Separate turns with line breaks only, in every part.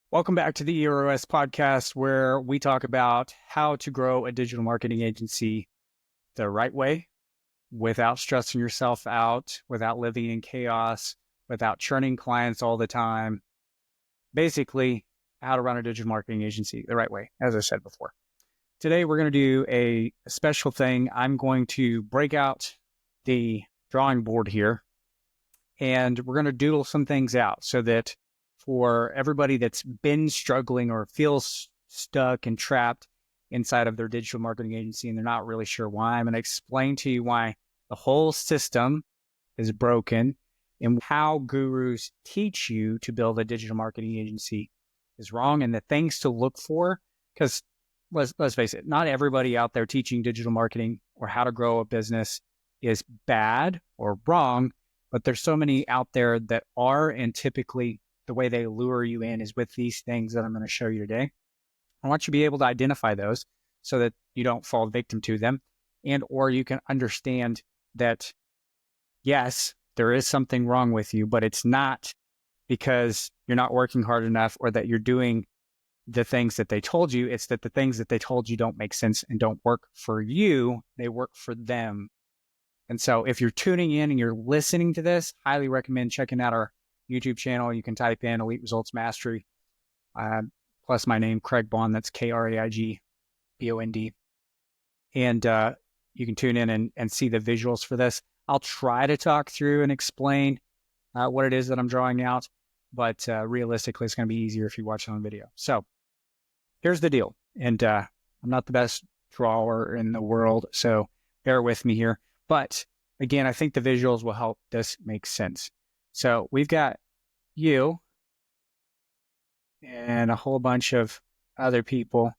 Welcome back to the EROS Podcast, where we talk about how to grow a digital marketing agency the right way, without stressing yourself out, without living in chaos, without churning clients all the time. Basically, how to run a digital marketing agency the right way, as I said before. Today, we're going to do a special thing. I'm going to break out the drawing board here, and we're going to doodle some things out so that for everybody that's been struggling or feels stuck and trapped inside of their digital marketing agency and they're not really sure why, I'm going to explain to you why the whole system is broken and how gurus teach you to build a digital marketing agency is wrong and the things to look for. Because let's face it, not everybody out there teaching digital marketing or how to grow a business is bad or wrong, but there's so many out there that are, and typically the way they lure you in is with these things that I'm going to show you today. I want you to be able to identify those so that you don't fall victim to them, and or you can understand that, yes, there is something wrong with you, but it's not because you're not working hard enough or that you're doing the things that they told you. It's that the things that they told you don't make sense and don't work for you. They work for them. And so if you're tuning in and you're listening to this, highly recommend checking out our YouTube channel. You can type in Elite Results Mastery, plus my name, Kraig Bond. That's Kraig Bond. And you can tune in and see the visuals for this. I'll try to talk through and explain what it is that I'm drawing out, but realistically, it's going to be easier if you watch it on video. So here's the deal. And I'm not the best drawer in the world, so bear with me here. But again, I think the visuals will help this make sense. So we've got you and a whole bunch of other people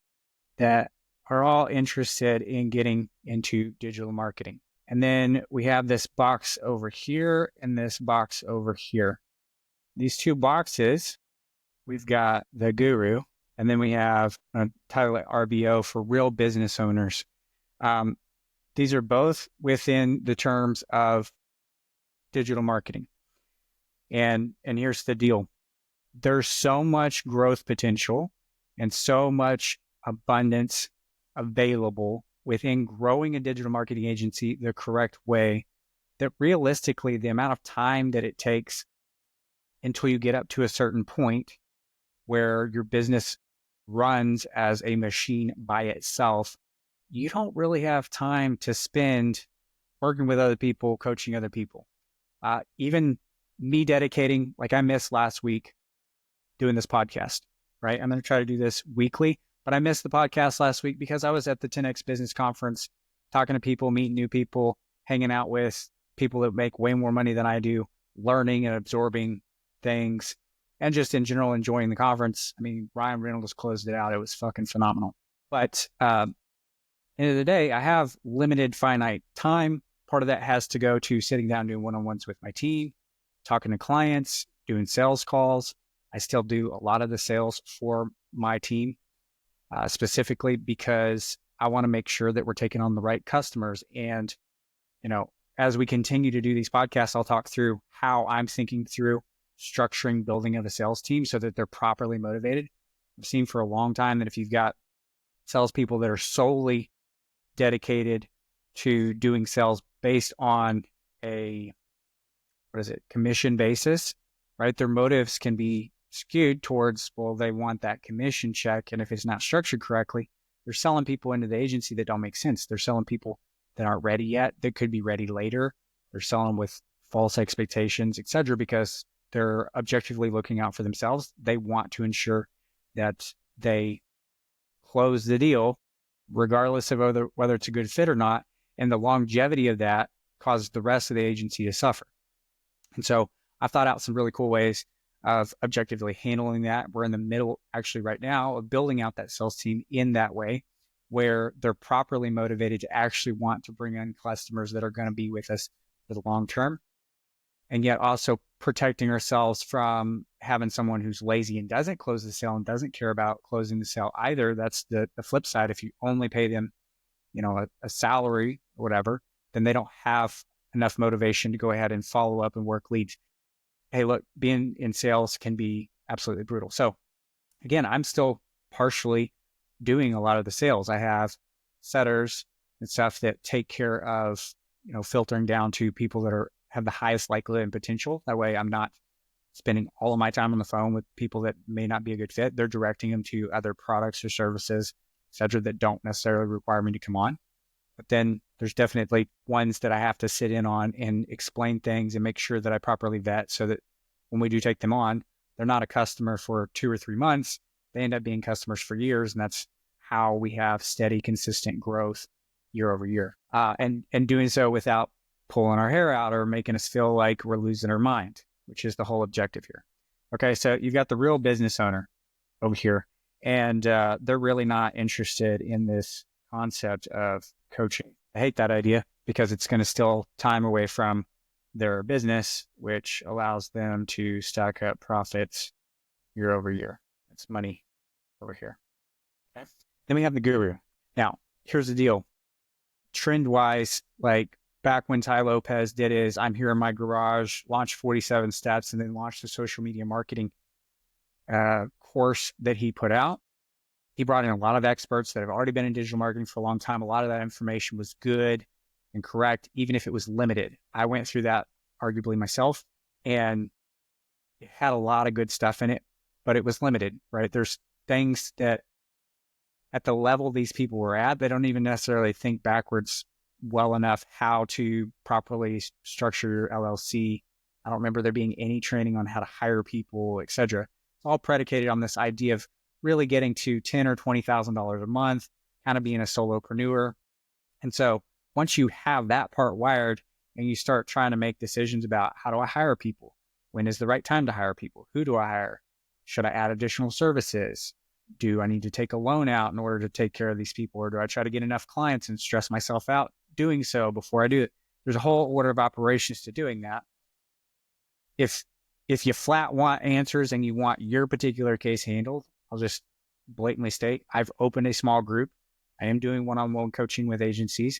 that are all interested in getting into digital marketing. And then we have this box over here and this box over here. These two boxes, we've got the guru, and then we have a title at RBO for real business owners. These are both within the terms of digital marketing. And here's the deal. There's so much growth potential and so much abundance available within growing a digital marketing agency the correct way that realistically the amount of time that it takes until you get up to a certain point where your business runs as a machine by itself, you don't really have time to spend working with other people, coaching other people. Even me dedicating, like I missed last week doing this podcast, right? I'm going to try to do this weekly, but I missed the podcast last week because I was at the 10X Business Conference, talking to people, meeting new people, hanging out with people that make way more money than I do, learning and absorbing things, and just in general enjoying the conference. I mean, Ryan Reynolds closed it out. It was fucking phenomenal. But end of the day, I have limited finite time. Part of that has to go to sitting down doing one-on-ones with my team, talking to clients, doing sales calls. I still do a lot of the sales for my team, specifically because I want to make sure that we're taking on the right customers. And, as we continue to do these podcasts, I'll talk through how I'm thinking through structuring building of a sales team so that they're properly motivated. I've seen for a long time that if you've got salespeople that are solely dedicated to doing sales based on a commission basis, right? Their motives can be skewed towards, well, they want that commission check. And if it's not structured correctly, they're selling people into the agency that don't make sense. They're selling people that aren't ready yet, that could be ready later. They're selling with false expectations, et cetera, because they're objectively looking out for themselves. They want to ensure that they close the deal, regardless of whether it's a good fit or not. And the longevity of that causes the rest of the agency to suffer. And so I've thought out some really cool ways of objectively handling that. We're in the middle, actually, right now, of building out that sales team in that way, where they're properly motivated to actually want to bring in customers that are going to be with us for the long term. And yet also protecting ourselves from having someone who's lazy and doesn't close the sale and doesn't care about closing the sale either. That's the flip side. If you only pay them, a salary or whatever, then they don't have enough motivation to go ahead and follow up and work leads. Hey, look, being in sales can be absolutely brutal. So again, I'm still partially doing a lot of the sales. I have setters and stuff that take care of, filtering down to people that have the highest likelihood and potential. That way I'm not spending all of my time on the phone with people that may not be a good fit. They're directing them to other products or services, et cetera, that don't necessarily require me to come on. But then there's definitely ones that I have to sit in on and explain things and make sure that I properly vet so that when we do take them on, they're not a customer for 2 or 3 months. They end up being customers for years. And that's how we have steady, consistent growth year over year. And doing so without pulling our hair out or making us feel like we're losing our mind, which is the whole objective here. Okay, so you've got the real business owner over here, and they're really not interested in this concept of coaching. I hate that idea because it's going to steal time away from their business, which allows them to stack up profits year over year. That's money over here. Okay. Then we have the guru. Now, here's the deal. Trend-wise, like back when Ty Lopez did his I'm here in my garage, launched 47 steps, and then launched the social media marketing course that he put out. He brought in a lot of experts that have already been in digital marketing for a long time. A lot of that information was good and correct, even if it was limited. I went through that arguably myself, and it had a lot of good stuff in it, but it was limited, right? There's things that at the level these people were at, they don't even necessarily think backwards well enough how to properly structure your LLC. I don't remember there being any training on how to hire people, et cetera. It's all predicated on this idea of really getting to $10,000 or $20,000 a month, kind of being a solopreneur. And so once you have that part wired and you start trying to make decisions about how do I hire people? When is the right time to hire people? Who do I hire? Should I add additional services? Do I need to take a loan out in order to take care of these people? Or do I try to get enough clients and stress myself out doing so before I do it? There's a whole order of operations to doing that. If you flat want answers and you want your particular case handled, I'll just blatantly state, I've opened a small group. I am doing one-on-one coaching with agencies.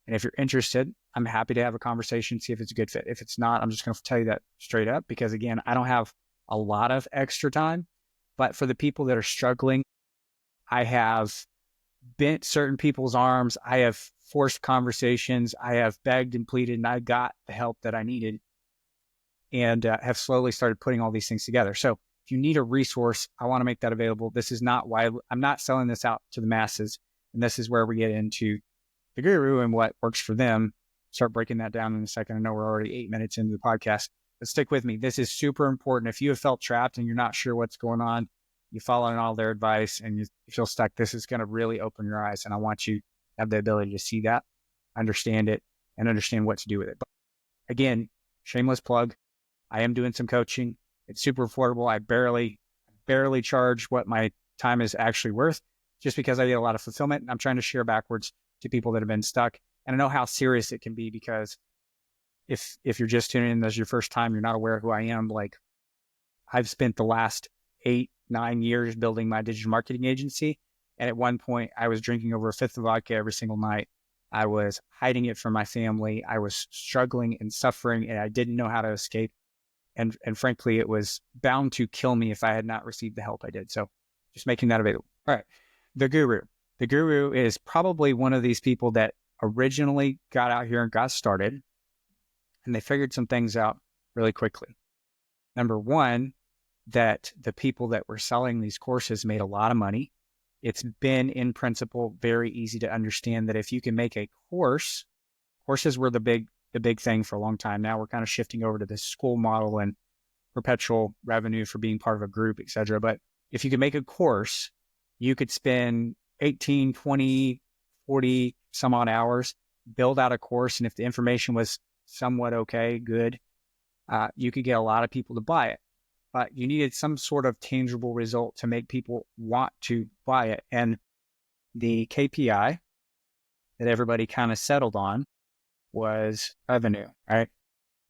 And if you're interested, I'm happy to have a conversation, see if it's a good fit. If it's not, I'm just going to tell you that straight up because, again, I don't have a lot of extra time. But for the people that are struggling, I have bent certain people's arms. I have forced conversations. I have begged and pleaded, and I got the help that I needed and have slowly started putting all these things together. So if you need a resource, I want to make that available. This is not why I'm not selling this out to the masses. And this is where we get into the guru and what works for them. Start breaking that down in a second. I know we're already 8 minutes into the podcast, but stick with me. This is super important. If you have felt trapped and you're not sure what's going on, you follow all their advice and you feel stuck, this is going to really open your eyes. And I want you to have the ability to see that, understand it, and understand what to do with it. But again, shameless plug. I am doing some coaching. It's super affordable. I barely charge what my time is actually worth just because I get a lot of fulfillment. And I'm trying to share backwards to people that have been stuck. And I know how serious it can be because if you're just tuning in as your first time, you're not aware of who I am. Like I've spent the last 8-9 years building my digital marketing agency. And at one point I was drinking over a fifth of vodka every single night. I was hiding it from my family. I was struggling and suffering and I didn't know how to escape. And frankly, it was bound to kill me if I had not received the help I did. So just making that available. All right. The guru. The guru is probably one of these people that originally got out here and got started, and they figured some things out really quickly. Number one, that the people that were selling these courses made a lot of money. It's been, in principle, very easy to understand that if you can make a course, courses were the big thing for a long time. Now we're kind of shifting over to this school model and perpetual revenue for being part of a group, et cetera. But if you could make a course, you could spend 18, 20, 40 some odd hours, build out a course. And if the information was somewhat okay, good, you could get a lot of people to buy it. But you needed some sort of tangible result to make people want to buy it. And the KPI that everybody kind of settled on was revenue, right?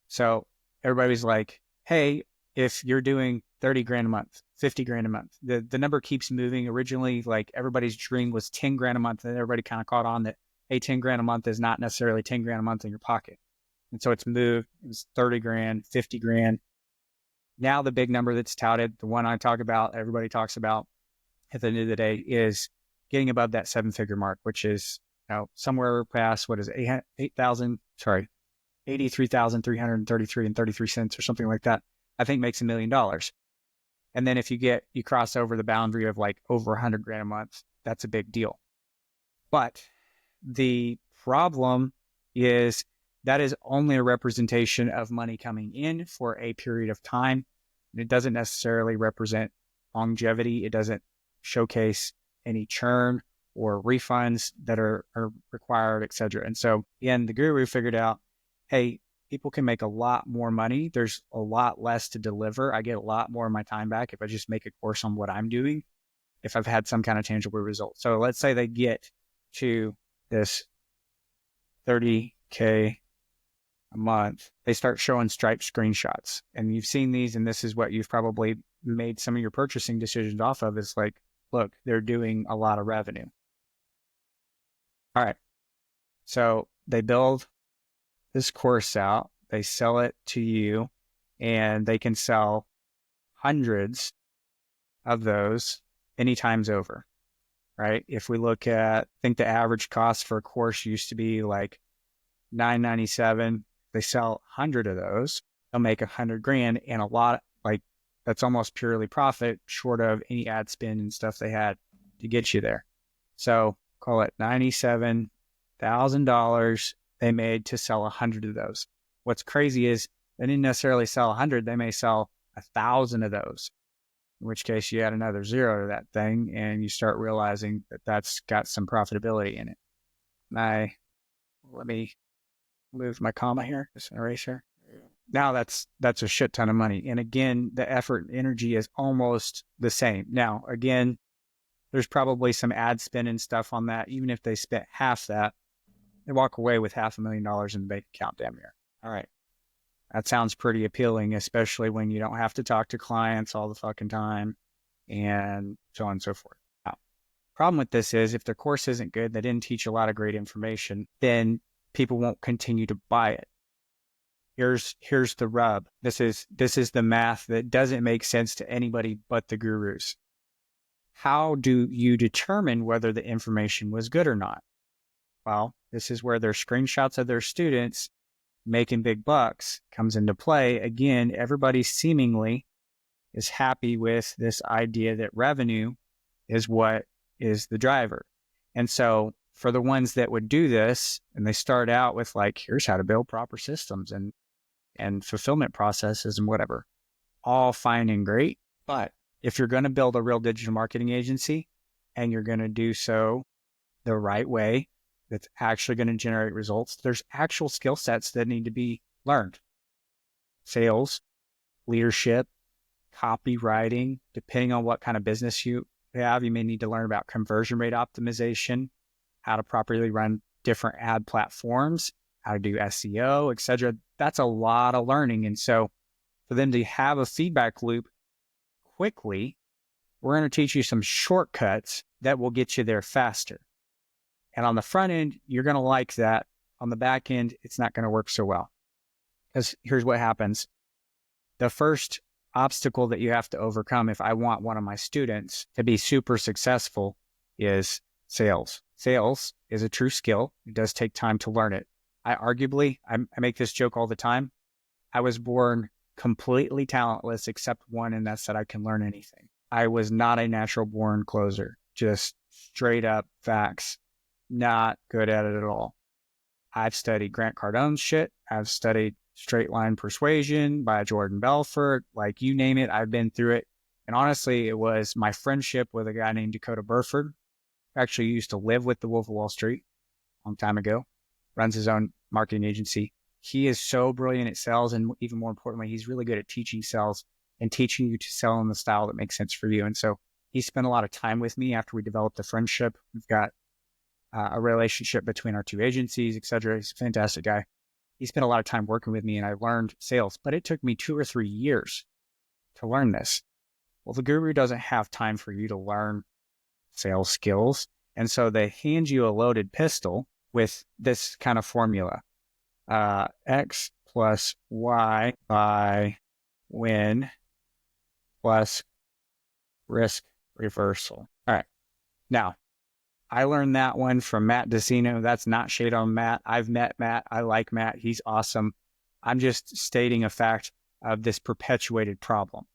So everybody's like, hey, if you're doing 30 grand a month, 50 grand a month, the number keeps moving. Originally, like everybody's dream was 10 grand a month. And everybody kind of caught on that, hey, 10 grand a month is not necessarily 10 grand a month in your pocket. And so it's moved. It was 30 grand, 50 grand. Now the big number that's touted, the one I talk about, everybody talks about at the end of the day, is getting above that 7-figure mark, which is, somewhere past, what is it, 83,333 and 33 cents or something like that, I think makes $1 million. And then if you cross over the boundary of like over 100 grand a month, that's a big deal. But the problem is that is only a representation of money coming in for a period of time. It doesn't necessarily represent longevity. It doesn't showcase any churn or refunds that are required, et cetera. And so again, the guru figured out, hey, people can make a lot more money. There's a lot less to deliver. I get a lot more of my time back if I just make a course on what I'm doing, if I've had some kind of tangible result. So let's say they get to this 30K a month, they start showing Stripe screenshots. And you've seen these, and this is what you've probably made some of your purchasing decisions off of, is like, look, they're doing a lot of revenue. All right. So they build this course out, they sell it to you, and they can sell hundreds of those any times over, right? If we look at, I think the average cost for a course used to be like $997. They sell 100 of those, they'll make 100 grand, and a lot, like, that's almost purely profit, short of any ad spend and stuff they had to get you there. So call it $97,000 they made to sell 100 of those. What's crazy is they didn't necessarily sell 100, they may sell 1,000 of those, in which case you add another zero to that thing and you start realizing that that's got some profitability in it. Let me move my comma here, just erase here. Now that's a shit ton of money. And again, the effort and energy is almost the same. Now, again, there's probably some ad spend and stuff on that. Even if they spent half that, they walk away with $500,000 in the bank account damn near. All right. That sounds pretty appealing, especially when you don't have to talk to clients all the fucking time and so on and so forth. Now, problem with this is if their course isn't good, they didn't teach a lot of great information, then people won't continue to buy it. Here's the rub. This is the math that doesn't make sense to anybody but the gurus. How do you determine whether the information was good or not? Well, this is where their screenshots of their students making big bucks comes into play. Again, everybody seemingly is happy with this idea that revenue is what is the driver. And so for the ones that would do this, and they start out with like, here's how to build proper systems and fulfillment processes and whatever, all fine and great. But if you're going to build a real digital marketing agency and you're going to do so the right way, that's actually going to generate results, there's actual skill sets that need to be learned. Sales, leadership, copywriting, depending on what kind of business you have, you may need to learn about conversion rate optimization, how to properly run different ad platforms, how to do SEO, etc. That's a lot of learning. And so for them to have a feedback loop quickly, we're going to teach you some shortcuts that will get you there faster. And on the front end, you're going to like that. On the back end, it's not going to work so well. Because here's what happens. The first obstacle that you have to overcome if I want one of my students to be super successful is sales. Sales is a true skill. It does take time to learn it. I make this joke all the time. I was born completely talentless except one, and that's that I can learn anything. I was not a natural born closer, just straight up facts. Not good at it at all. I've studied Grant Cardone's shit. I've studied Straight Line Persuasion by Jordan Belfort. Like, you name it, I've been through it. And honestly, it was my friendship with a guy named Dakota Burford, who actually used to live with the Wolf of Wall Street a long time ago, runs his own marketing agency. He is so brilliant at sales, and even more importantly, he's really good at teaching sales and teaching you to sell in the style that makes sense for you. And so he spent a lot of time with me after we developed a friendship. We've got a relationship between our two agencies, et cetera. He's a fantastic guy. He spent a lot of time working with me, and I learned sales, but it took me 2 or 3 years to learn this. Well, the guru doesn't have time for you to learn sales skills. And so they hand you a loaded pistol with this kind of formula. X plus Y by when plus risk reversal. All right. Now, I learned that one from Matt Decino. That's not shade on Matt. I've met Matt. I like Matt. He's awesome. I'm just stating a fact of this perpetuated problem.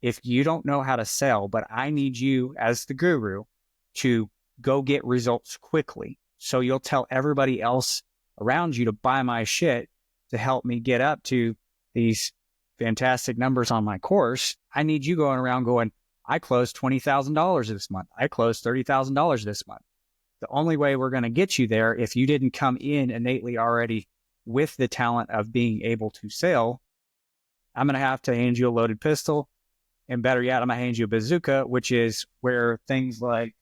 If you don't know how to sell, but I need you as the guru to go get results quickly, so you'll tell everybody else around you to buy my shit to help me get up to these fantastic numbers on my course. I need you going around going, I closed $20,000 this month. I closed $30,000 this month. The only way we're going to get you there, if you didn't come in innately already with the talent of being able to sell, I'm going to have to hand you a loaded pistol. And better yet, I'm going to hand you a bazooka, which is where things like,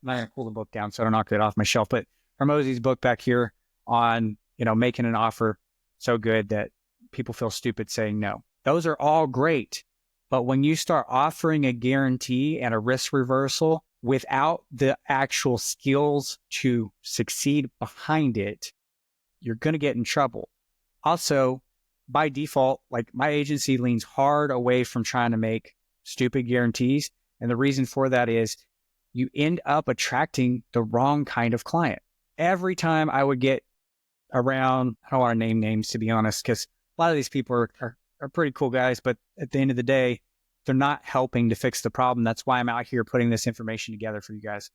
I'm going to pull the book down so I don't knock it off my shelf, but Hormozi's book back here on, making an offer so good that people feel stupid saying no. Those are all great. But when you start offering a guarantee and a risk reversal without the actual skills to succeed behind it, you're going to get in trouble. Also, by default, like my agency leans hard away from trying to make stupid guarantees. And the reason for that is you end up attracting the wrong kind of client. Every time I would get around, I don't want to name names to be honest, because a lot of these people are pretty cool guys, but at the end of the day, they're not helping to fix the problem. That's why I'm out here putting this information together for you guys.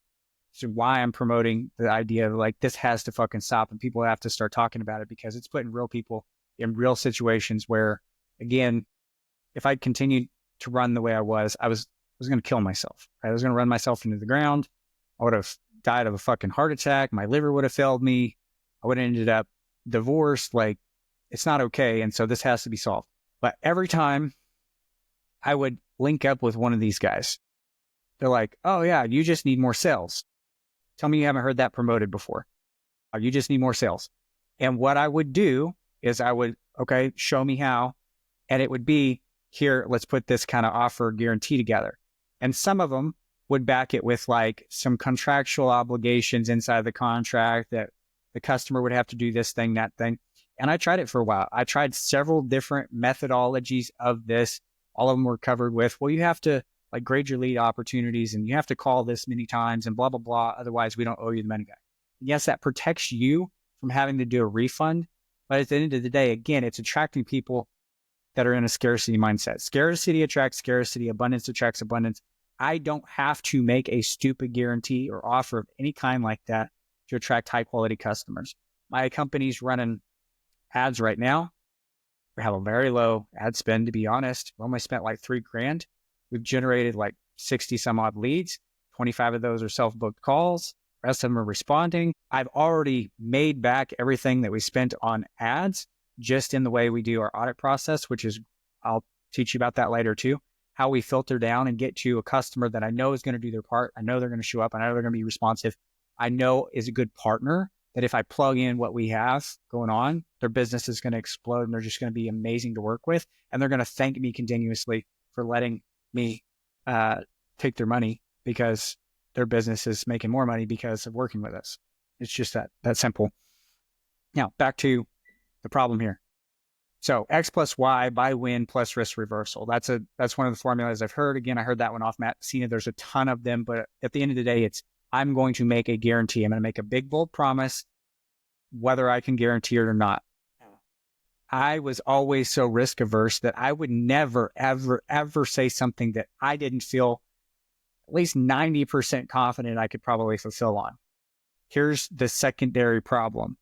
So why I'm promoting the idea of like, this has to fucking stop and people have to start talking about it, because it's putting real people in real situations where, again, if I continued to run the way I was going to kill myself. Right? I was going to run myself into the ground. I would have died of a fucking heart attack. My liver would have failed me. I would have ended up divorced. Like, it's not okay. And so this has to be solved. But every time I would link up with one of these guys, they're like, oh yeah, you just need more sales. Tell me you haven't heard that promoted before. You just need more sales. And what I would do is I would, okay, show me how. And it would be, here, let's put this kind of offer guarantee together. And some of them would back it with like some contractual obligations inside the contract that the customer would have to do this thing, that thing. And I tried it for a while. I tried several different methodologies of this. All of them were covered with, well, you have to like grade your lead opportunities and you have to call this many times and blah, blah, blah. Otherwise, we don't owe you the money back. Yes, that protects you from having to do a refund. But at the end of the day, again, it's attracting people that are in a scarcity mindset. Scarcity attracts scarcity. Abundance attracts abundance. I don't have to make a stupid guarantee or offer of any kind like that to attract high quality customers. My company's running ads right now. We have a very low ad spend, to be honest. We only spent like $3,000. We've generated like 60 some odd leads. 25 of those are self-booked calls. The rest of them are responding. I've already made back everything that we spent on ads just in the way we do our audit process, which is, I'll teach you about that later too, how we filter down and get to a customer that I know is going to do their part. I know they're going to show up. I know they're going to be responsive. I know is a good partner, that if I plug in what we have going on, their business is going to explode and they're just going to be amazing to work with. And they're going to thank me continuously for letting me take their money, because their business is making more money because of working with us. It's just that simple. Now, back to the problem here. So X plus Y by win plus risk reversal. That's one of the formulas I've heard. Again, I heard that one off Matt Cena. There's a ton of them, but at the end of the day, it's, I'm going to make a guarantee. I'm going to make a big, bold promise, whether I can guarantee it or not. I was always so risk averse that I would never, ever, ever say something that I didn't feel at least 90% confident I could probably fulfill on. Here's the secondary problem.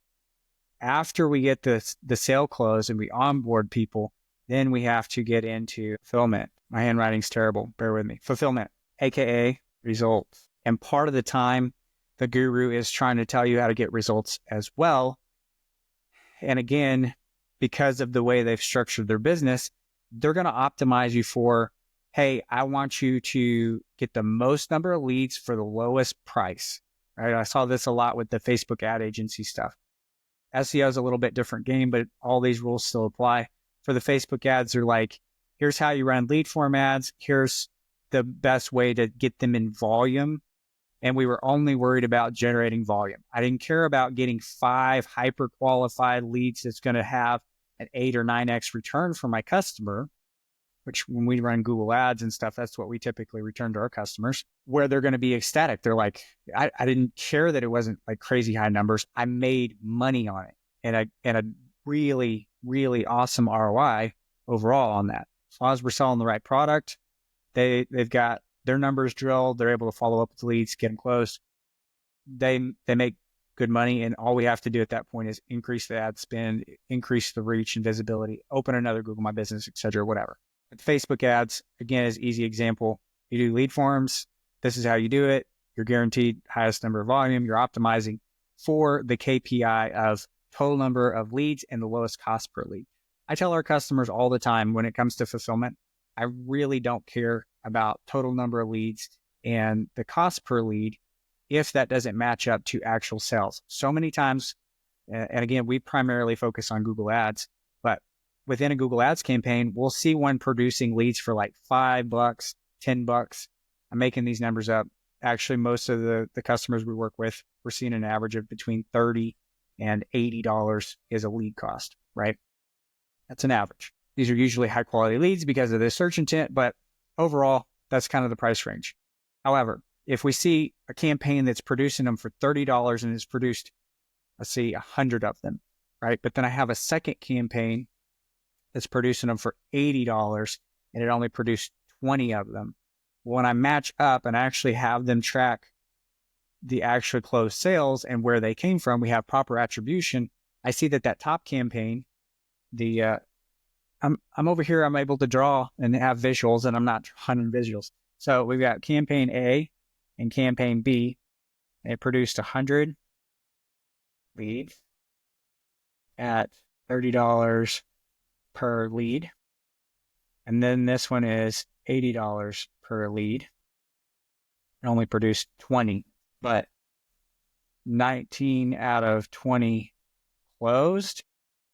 After we get the sale closed and we onboard people, then we have to get into fulfillment. My handwriting's terrible. Bear with me. Fulfillment, AKA results. And part of the time, the guru is trying to tell you how to get results as well. And again, because of the way they've structured their business, they're going to optimize you for, hey, I want you to get the most number of leads for the lowest price. Right? I saw this a lot with the Facebook ad agency stuff. SEO is a little bit different game, but all these rules still apply. For the Facebook ads, they're like, here's how you run lead form ads. Here's the best way to get them in volume. And we were only worried about generating volume. I didn't care about getting 5 hyper qualified leads that's going to have an 8 or 9x return for my customer. which when we run Google ads and stuff, that's what we typically return to our customers, where they're going to be ecstatic. They're like, I didn't care that it wasn't like crazy high numbers. I made money on it and a really, really awesome ROI overall on that. As long as we're selling the right product, they've got their numbers drilled. They're able to follow up with leads, get them closed. They make good money. And all we have to do at that point is increase the ad spend, increase the reach and visibility, open another Google My Business, et cetera, whatever. With Facebook ads, again, is easy example. You do lead forms. This is how you do it. You're guaranteed highest number of volume. You're optimizing for the KPI of total number of leads and the lowest cost per lead. I tell our customers all the time when it comes to fulfillment, I really don't care about total number of leads and the cost per lead if that doesn't match up to actual sales. So many times, and again, we primarily focus on Google ads, but within a Google ads campaign, we'll see one producing leads for like $5, $10. I'm making these numbers up. Actually, most of the customers we work with, we're seeing an average of between $30 and $80 is a lead cost, right? That's an average. These are usually high quality leads because of the search intent, but overall, that's kind of the price range. However, if we see a campaign that's producing them for $30 and has produced, let's see, 100 of them, right? But then I have a second campaign that's producing them for $80 and it only produced 20 of them. When I match up and actually have them track the actual closed sales and where they came from, we have proper attribution. I see that top campaign, I'm over here, I'm able to draw and have visuals and I'm not hunting visuals. So we've got campaign A and campaign B. It produced 100 leads at $30 per lead. And then this one is $80 per lead. It only produced 20, but 19 out of 20 closed.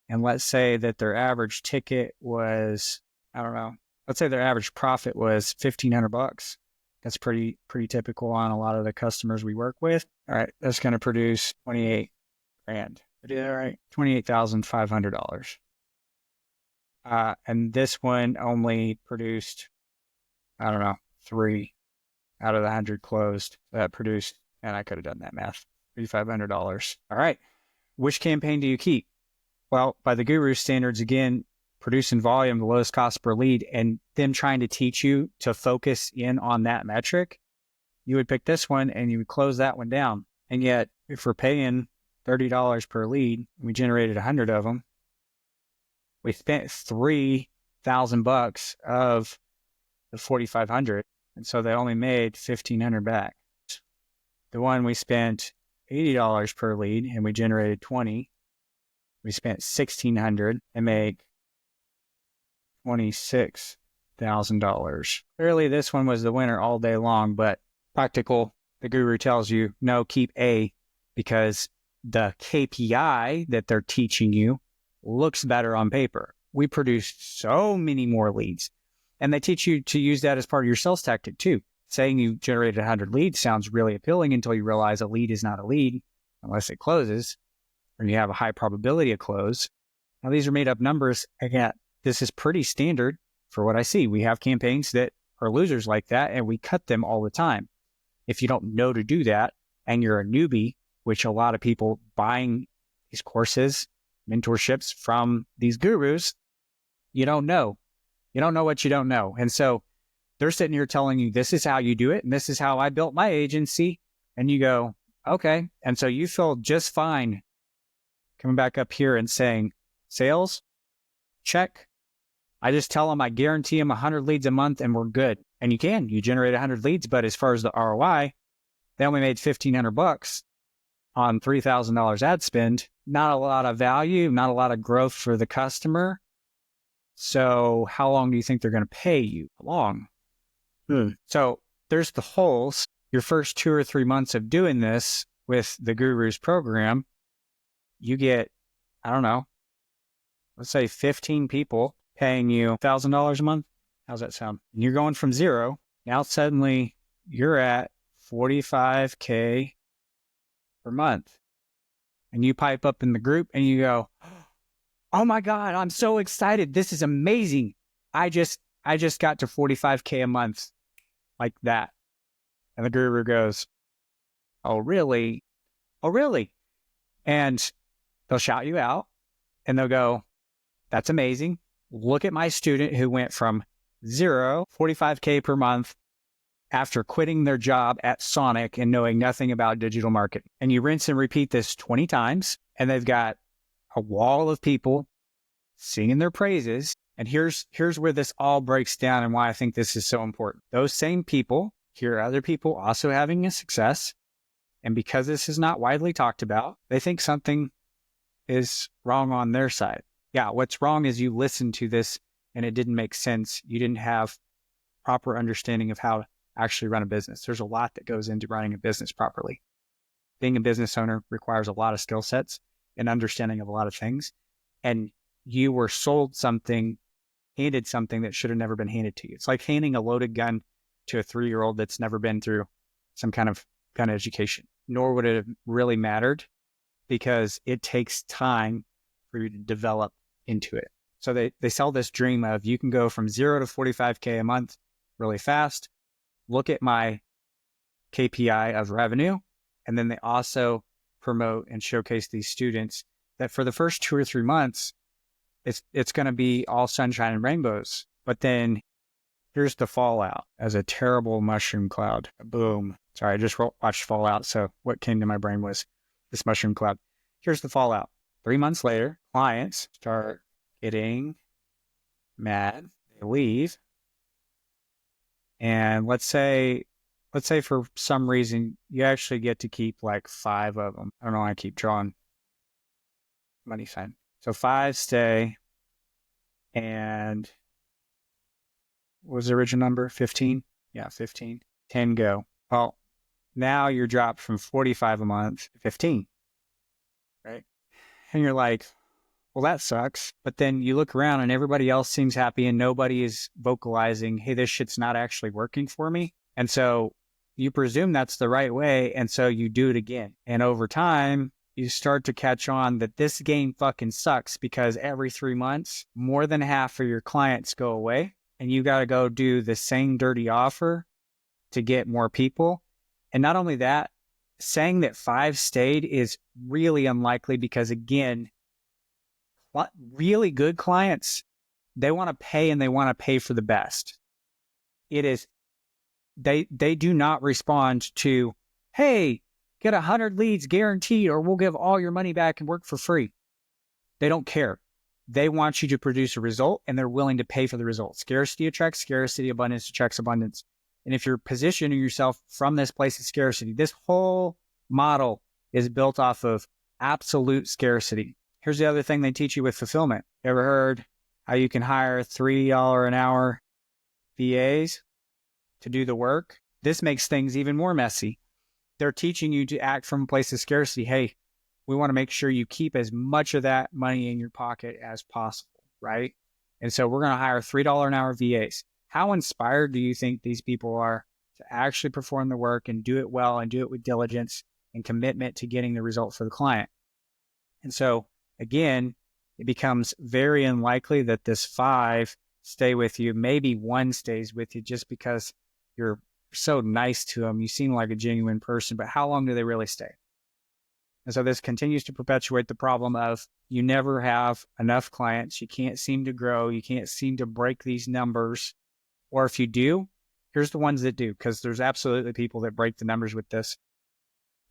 And let's say that their average ticket was, I don't know, let's say their average profit was $1,500. That's pretty typical on a lot of the customers we work with. All right, that's going to produce 28 grand. I did that right? $28,500. And this one only produced, I don't know, 3 out of the 100 closed. That produced, and I could have done that math, $3,500. All right, which campaign do you keep? Well, by the guru standards, again, producing volume, the lowest cost per lead, and them trying to teach you to focus in on that metric, you would pick this one and you would close that one down. And yet, if we're paying $30 per lead, and we generated 100 of them, we spent $3,000 of the 4,500, and so they only made 1,500 back. The one we spent $80 per lead and we generated 20, we spent $1,600 and make $26,000. Clearly, this one was the winner all day long, but practical, the guru tells you, no, keep A because the KPI that they're teaching you looks better on paper. We produced so many more leads, and they teach you to use that as part of your sales tactic too. Saying you generated 100 leads sounds really appealing until you realize a lead is not a lead unless it closes or you have a high probability of close. Now, these are made up numbers. Again, this is pretty standard for what I see. We have campaigns that are losers like that, and we cut them all the time. If you don't know to do that and you're a newbie, which a lot of people buying these courses, mentorships from these gurus, you don't know. You don't know what you don't know. And so they're sitting here telling you, this is how you do it, and this is how I built my agency. And you go, okay. And so you feel just fine coming back up here and saying, sales, check. I just tell them I guarantee them 100 leads a month and we're good. And you generate 100 leads, but as far as the ROI, they only made $1,500 on $3,000 ad spend. Not a lot of value, not a lot of growth for the customer. So how long do you think they're going to pay you? Long. So there's the holes. Your first 2 or 3 months of doing this with the guru's program, you get, I don't know, let's say 15 people paying you $1,000 a month. How's that sound? And you're going from zero. Now suddenly you're at $45K per month. And you pipe up in the group and you go, oh my God, I'm so excited. This is amazing. I just I just got to 45K a month like that. And the guru goes, oh, really? Oh, really? And they'll shout you out and they'll go, that's amazing. Look at my student who went from 45K per month after quitting their job at Sonic and knowing nothing about digital marketing. And you rinse and repeat this 20 times, and they've got a wall of people singing their praises. And here's where this all breaks down and why I think this is so important. Those same people hear other people also having a success. And because this is not widely talked about, they think something is wrong on their side. Yeah, what's wrong is you listened to this and it didn't make sense. You didn't have proper understanding of how to actually run a business. There's a lot that goes into running a business properly. Being a business owner requires a lot of skill sets and understanding of a lot of things. And you were sold something, handed something that should have never been handed to you. It's like handing a loaded gun to a 3-year-old that's never been through some kind of gun education, nor would it have really mattered because it takes time for you to develop into it. So they sell this dream of you can go from 0 to 45K a month really fast. Look at my KPI of revenue. And then they also promote and showcase these students that for the first 2 or 3 months, it's going to be all sunshine and rainbows. But then here's the fallout as a terrible mushroom cloud. Boom. Sorry, I just watched Fallout. So what came to my brain was this mushroom cloud. Here's the fallout. 3 months later, clients start getting mad. They leave. And let's say for some reason, you actually get to keep like 5 of them. I don't know why I keep drawing money sign. So 5 stay. And what was the original number? 15? Yeah, 15. 10 go. Well, now you're dropped from 45 a month to 15, right? And you're like, well, that sucks. But then you look around and everybody else seems happy and nobody is vocalizing, hey, this shit's not actually working for me. And so you presume that's the right way. And so you do it again. And over time, you start to catch on that this game fucking sucks because every 3 months, more than half of your clients go away and you got to go do the same dirty offer to get more people. And not only that, saying that 5 stayed is really unlikely because, again, really good clients, they want to pay and they want to pay for the best. It is, they do not respond to, hey, get 100 leads guaranteed or we'll give all your money back and work for free. They don't care. They want you to produce a result and they're willing to pay for the result. Scarcity attracts scarcity, abundance attracts abundance. And if you're positioning yourself from this place of scarcity, this whole model is built off of absolute scarcity. Here's the other thing they teach you with fulfillment. You ever heard how you can hire $3 an hour VAs to do the work? This makes things even more messy. They're teaching you to act from a place of scarcity. Hey, we want to make sure you keep as much of that money in your pocket as possible, right? And so we're going to hire $3 an hour VAs. How inspired do you think these people are to actually perform the work and do it well and do it with diligence and commitment to getting the result for the client? And so, again, it becomes very unlikely that this 5 stay with you. Maybe 1 stays with you just because you're so nice to them. You seem like a genuine person, but how long do they really stay? And so this continues to perpetuate the problem of you never have enough clients. You can't seem to grow. You can't seem to break these numbers. Or if you do, here's the ones that do, because there's absolutely people that break the numbers with this.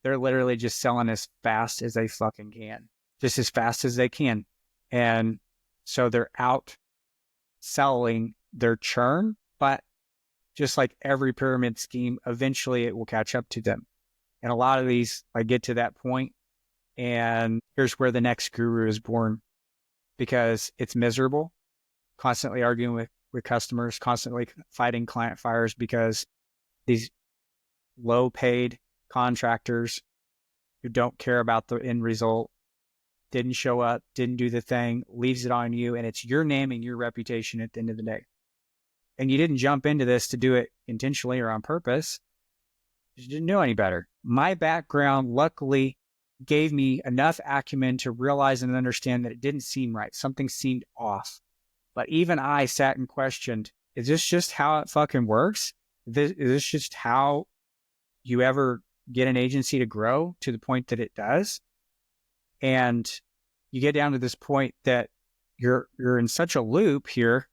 They're literally just selling as fast as they fucking can, just as fast as they can. And so they're out selling their churn, but just like every pyramid scheme, eventually it will catch up to them. And a lot of these, I get to that point, and here's where the next guru is born, because it's miserable, constantly arguing with customers, constantly fighting client fires because these low-paid contractors who don't care about the end result, didn't show up, didn't do the thing, leaves it on you, and it's your name and your reputation at the end of the day. And you didn't jump into this to do it intentionally or on purpose. You didn't know any better. My background, luckily, gave me enough acumen to realize and understand that it didn't seem right. Something seemed off. But even I sat and questioned, is this just how it fucking works? Is this just how you ever get an agency to grow to the point that it does? And you get down to this point that you're in such a loop here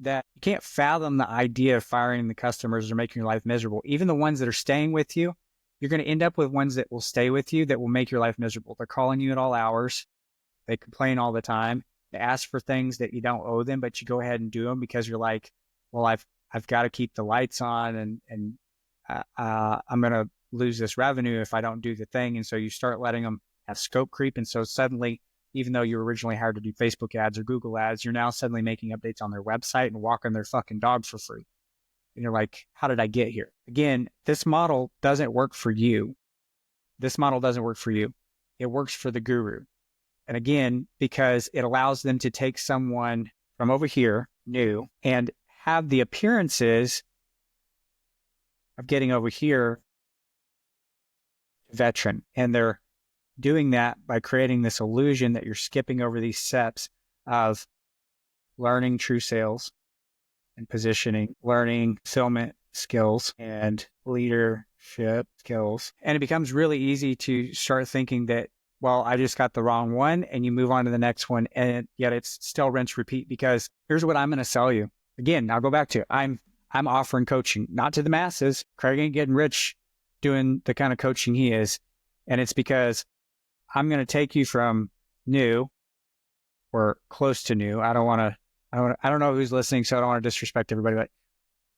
that you can't fathom the idea of firing the customers or making your life miserable. Even the ones that are staying with you, you're going to end up with ones that will stay with you that will make your life miserable. They're calling you at all hours. They complain all the time. They ask for things that you don't owe them, but you go ahead and do them because you're like, well, I've got to keep the lights on, and I'm going to lose this revenue if I don't do the thing. And so you start letting them have scope creep. And so suddenly, even though you were originally hired to do Facebook ads or Google ads, you're now suddenly making updates on their website and walking their fucking dog for free. And you're like, how did I get here? Again, this model doesn't work for you. This model doesn't work for you. It works for the guru. And again, because it allows them to take someone from over here, new, and have the appearances of getting over here, veteran. And they're doing that by creating this illusion that you're skipping over these steps of learning true sales and positioning, learning fulfillment skills and leadership skills. And it becomes really easy to start thinking that, well, I just got the wrong one, and you move on to the next one, and yet it's still rinse repeat. Because here's what I'm going to sell you. Again, I'll go back to it. I'm offering coaching, not to the masses. Kraig ain't getting rich doing the kind of coaching he is. And it's because I'm going to take you from new or close to new. I don't know who's listening, so I don't want to disrespect everybody, but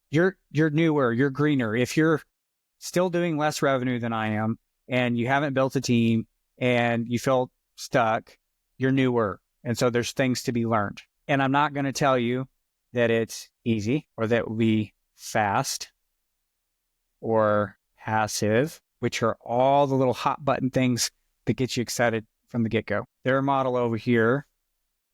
you're newer, you're greener. If you're still doing less revenue than I am and you haven't built a team and you feel stuck, you're newer. And so there's things to be learned. And I'm not going to tell you that it's easy or that it will be fast or passive, which are all the little hot button things that get you excited from the get-go. Their model over here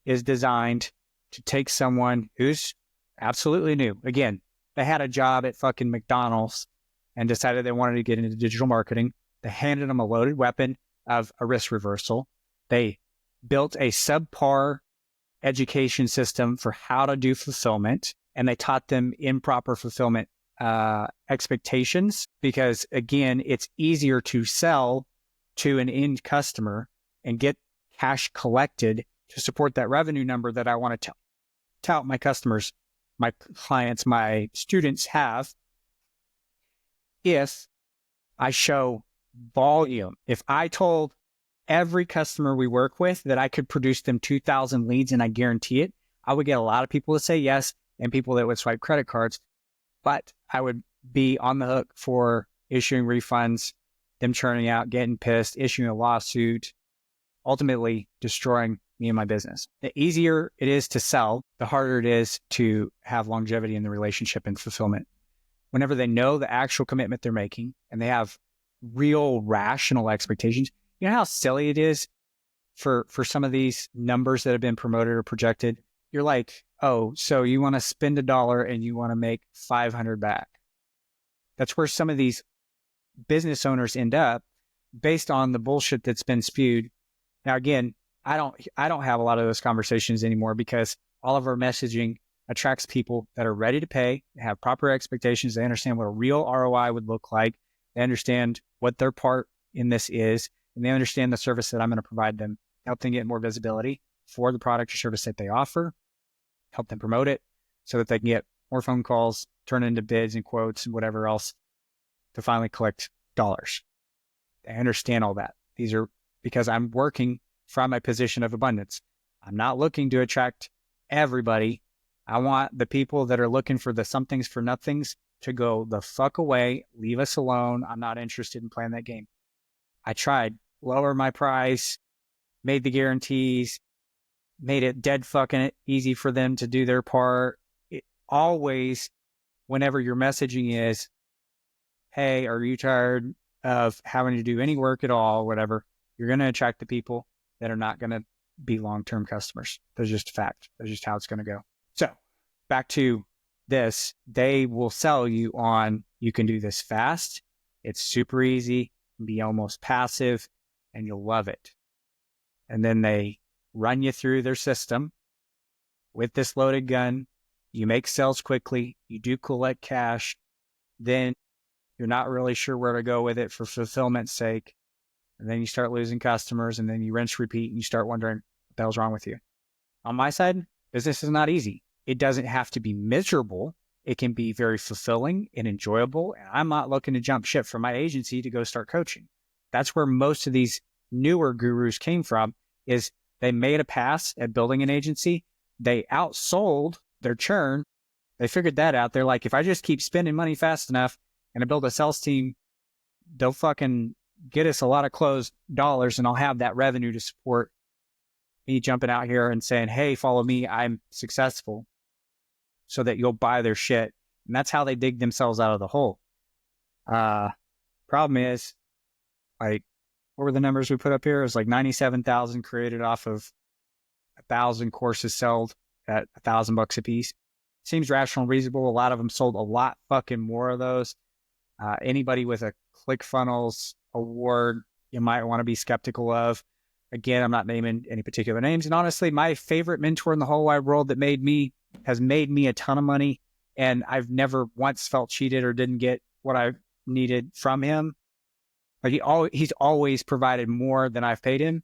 is designed to take someone who's absolutely new. Again, they had a job at fucking McDonald's and decided they wanted to get into digital marketing. They handed them a loaded weapon of a risk reversal. They built a subpar education system for how to do fulfillment, and they taught them improper fulfillment expectations because, again, it's easier to sell to an end customer and get cash collected to support that revenue number that I want to tout my customers, my clients, my students have if I show volume. If I told every customer we work with that I could produce them 2,000 leads and I guarantee it, I would get a lot of people to say yes and people that would swipe credit cards, but I would be on the hook for issuing refunds, them churning out, getting pissed, issuing a lawsuit, ultimately destroying me and my business. The easier it is to sell, the harder it is to have longevity in the relationship and fulfillment. Whenever they know the actual commitment they're making and they have real rational expectations, you know how silly it is for some of these numbers that have been promoted or projected? You're like, oh, so you want to spend $1 and you want to make 500 back. That's where some of these business owners end up based on the bullshit that's been spewed. Now, again, I don't have a lot of those conversations anymore because all of our messaging attracts people that are ready to pay, have proper expectations. They understand what a real ROI would look like. They understand what their part in this is, and they understand the service that I'm going to provide them, help them get more visibility for the product or service that they offer, help them promote it so that they can get more phone calls, turn into bids and quotes and whatever else to finally collect dollars. I understand all that. These are because I'm working from my position of abundance. I'm not looking to attract everybody. I want the people that are looking for the somethings for nothings to go the fuck away, leave us alone. I'm not interested in playing that game. I tried, lower my price, made the guarantees, made it dead fucking easy for them to do their part. It always, whenever your messaging is, hey, are you tired of having to do any work at all, whatever, you're going to attract the people that are not going to be long-term customers. That's just a fact. That's just how it's going to go. So back to this, they will sell you on, you can do this fast. It's super easy, be almost passive, and you'll love it. And then they run you through their system with this loaded gun You make sales quickly, you do collect cash, then you're not really sure where to go with it for fulfillment's sake. And then you start losing customers, and then you rinse, repeat, and you start wondering what the hell's wrong with you. On my side, business is not easy. It doesn't have to be miserable. It can be very fulfilling and enjoyable. And I'm not looking to jump ship from my agency to go start coaching. That's where most of these newer gurus came from, is they made a pass at building an agency. They outsold their churn. They figured that out. They're like, if I just keep spending money fast enough and I build a sales team, they'll fucking get us a lot of closed dollars, and I'll have that revenue to support me jumping out here and saying, hey, follow me, I'm successful, so that you'll buy their shit. And that's how they dig themselves out of the hole. Problem is, like, what were the numbers we put up here? It was like 97,000 created off of 1,000 courses sold at $1,000 a piece. Seems rational and reasonable. A lot of them sold a lot fucking more of those. Anybody with a ClickFunnels award, you might want to be skeptical of. Again, I'm not naming any particular names. And honestly, my favorite mentor in the whole wide world that has made me a ton of money, and I've never once felt cheated or didn't get what I needed from him. Like he's always provided more than I've paid him.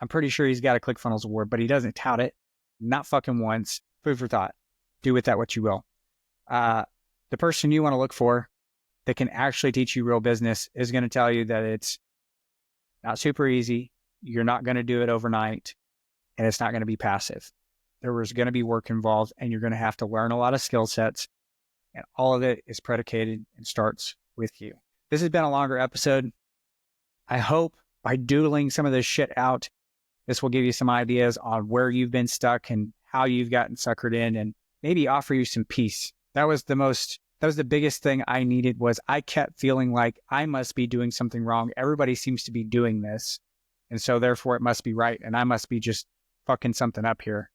I'm pretty sure he's got a ClickFunnels award, but he doesn't tout it. Not fucking once. Food for thought. Do with that what you will. The person you want to look for that can actually teach you real business is going to tell you that it's not super easy. You're not going to do it overnight, and it's not going to be passive. There was going to be work involved, and you're going to have to learn a lot of skill sets, and all of it is predicated and starts with you. This has been a longer episode. I hope by doodling some of this shit out, this will give you some ideas on where you've been stuck and how you've gotten suckered in, and maybe offer you some peace. That was the biggest thing I needed. Was I kept feeling like I must be doing something wrong. Everybody seems to be doing this, and so therefore it must be right, and I must be just fucking something up here.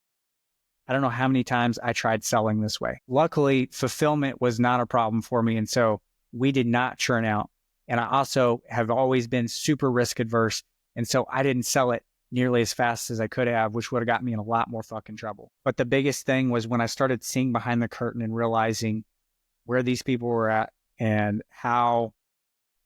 I don't know how many times I tried selling this way. Luckily, fulfillment was not a problem for me, and so we did not churn out. And I also have always been super risk adverse, and so I didn't sell it nearly as fast as I could have, which would have got me in a lot more fucking trouble. But the biggest thing was when I started seeing behind the curtain and realizing where these people were at and how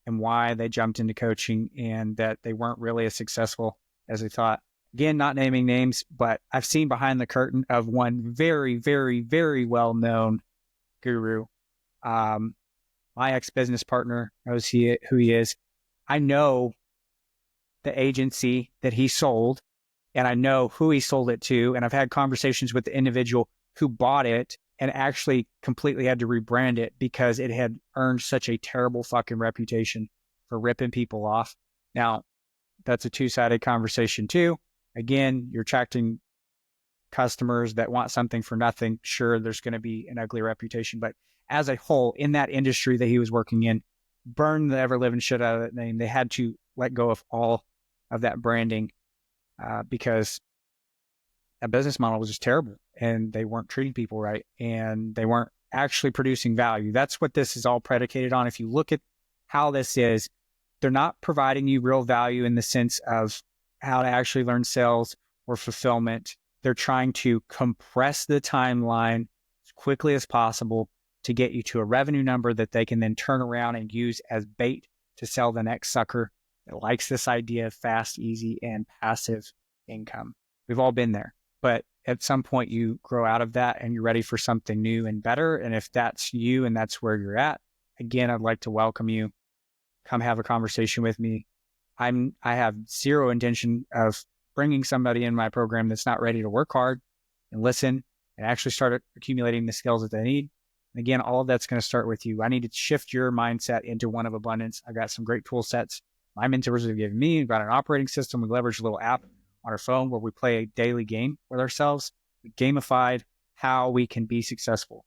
and why they jumped into coaching, and that they weren't really as successful as they thought. Again, not naming names, but I've seen behind the curtain of one very, very, very well-known guru. My ex-business partner knows who he is. I know the agency that he sold, and I know who he sold it to, and I've had conversations with the individual who bought it and actually completely had to rebrand it because it had earned such a terrible fucking reputation for ripping people off. Now, that's a two-sided conversation too. Again, you're attracting customers that want something for nothing. Sure, there's going to be an ugly reputation, but as a whole, in that industry that he was working in, burned the ever-living shit out of that name. They had to let go of all of that branding because that business model was just terrible, and they weren't treating people right, and they weren't actually producing value. That's what this is all predicated on. If you look at how this is, they're not providing you real value in the sense of how to actually learn sales or fulfillment. They're trying to compress the timeline as quickly as possible to get you to a revenue number that they can then turn around and use as bait to sell the next sucker that likes this idea of fast, easy, and passive income. We've all been there, but at some point you grow out of that and you're ready for something new and better. And if that's you and that's where you're at, again, I'd like to welcome you. Come have a conversation with me. I have zero intention of bringing somebody in my program that's not ready to work hard and listen and actually start accumulating the skills that they need. And again, all of that's going to start with you. I need to shift your mindset into one of abundance. I've got some great tool sets my mentors have given me. We've got an operating system. We leverage a little app on our phone where we play a daily game with ourselves. We gamified how we can be successful.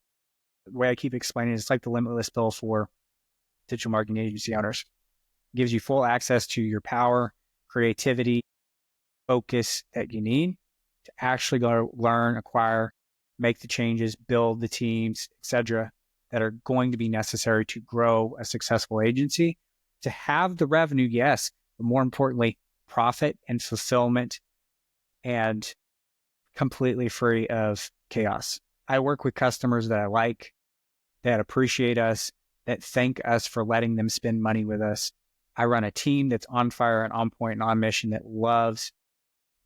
The way I keep explaining it, it's like the limitless bill for digital marketing agency owners. It gives you full access to your power, creativity, focus that you need to actually go learn, acquire, make the changes, build the teams, etc., that are going to be necessary to grow a successful agency, to have the revenue, yes, but more importantly, profit and fulfillment, and completely free of chaos. I work with customers that I like, that appreciate us, that thank us for letting them spend money with us. I run a team that's on fire and on point and on mission, that loves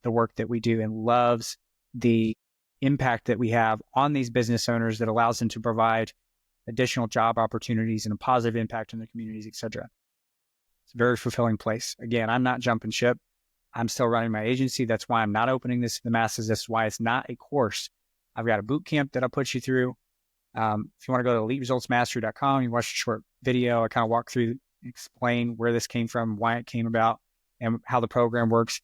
the work that we do and loves the impact that we have on these business owners, that allows them to provide additional job opportunities and a positive impact on their communities, etc. It's a very fulfilling place. Again, I'm not jumping ship. I'm still running my agency. That's why I'm not opening this to the masses. That's why it's not a course. I've got a boot camp that I'll put you through. If you want to go to eliteresultsmastery.com, you watch a short video. I kind of walk through, explain where this came from, why it came about, and how the program works.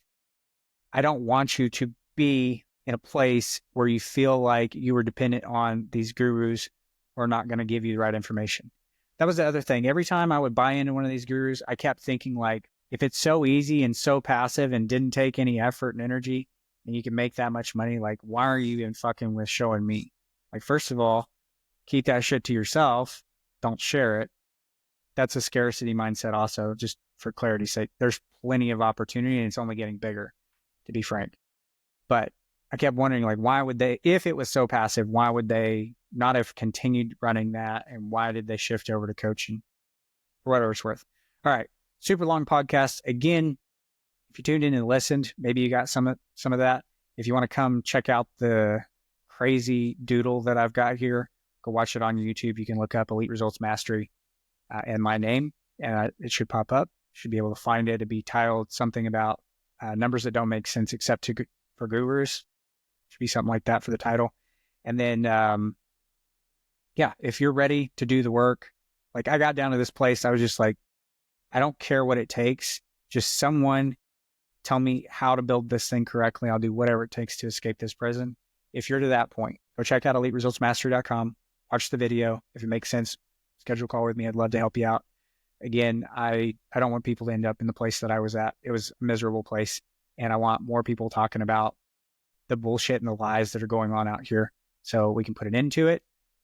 I don't want you to be in a place where you feel like you were dependent on these gurus who are not going to give you the right information. That was the other thing. Every time I would buy into one of these gurus, I kept thinking, like, if it's so easy and so passive and didn't take any effort and energy, and you can make that much money, like, why are you even fucking with showing me? Like, first of all, keep that shit to yourself. Don't share it. That's a scarcity mindset also, just for clarity's sake. There's plenty of opportunity, and it's only getting bigger, to be frank. But I kept wondering, like, why would they, if it was so passive, why would they not have continued running that? And why did they shift over to coaching? For whatever it's worth. All right. Super long podcast. Again, if you tuned in and listened, maybe you got some of that. If you want to come check out the crazy doodle that I've got here, go watch it on YouTube. You can look up Elite Results Mastery and my name, and it should pop up. You should be able to find it. It'd be titled something about numbers that don't make sense except for gurus. Should be something like that for the title. And then, if you're ready to do the work, like, I got down to this place, I was just like, I don't care what it takes. Just someone tell me how to build this thing correctly. I'll do whatever it takes to escape this prison. If you're to that point, go check out EliteResultsMastery.com. Watch the video. If it makes sense, schedule a call with me. I'd love to help you out. Again, I don't want people to end up in the place that I was at. It was a miserable place. And I want more people talking about the bullshit and the lies that are going on out here, so we can put an end to it.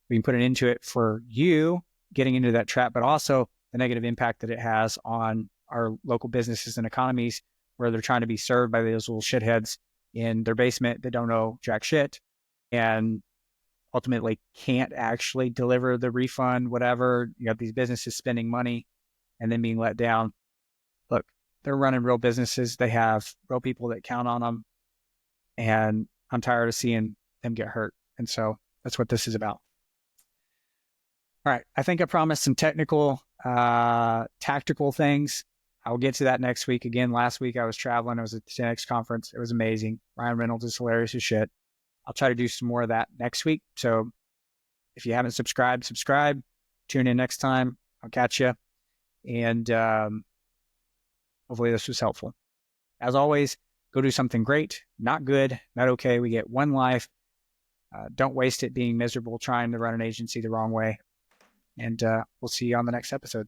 We can put an end to it for you getting into that trap, but also the negative impact that it has on our local businesses and economies, where they're trying to be served by those little shitheads in their basement that don't know jack shit and ultimately can't actually deliver the refund, whatever. You have these businesses spending money and then being let down. Look, they're running real businesses. They have real people that count on them. And I'm tired of seeing them get hurt. And so that's what this is about. All right. I think I promised some technical, tactical things. I'll get to that next week. Again, last week I was traveling. I was at the 10X conference. It was amazing. Ryan Reynolds is hilarious as shit. I'll try to do some more of that next week. So if you haven't subscribed, subscribe. Tune in next time. I'll catch you. And hopefully this was helpful. As always, go do something great, not good, not okay. We get one life. Don't waste it being miserable trying to run an agency the wrong way. And we'll see you on the next episode.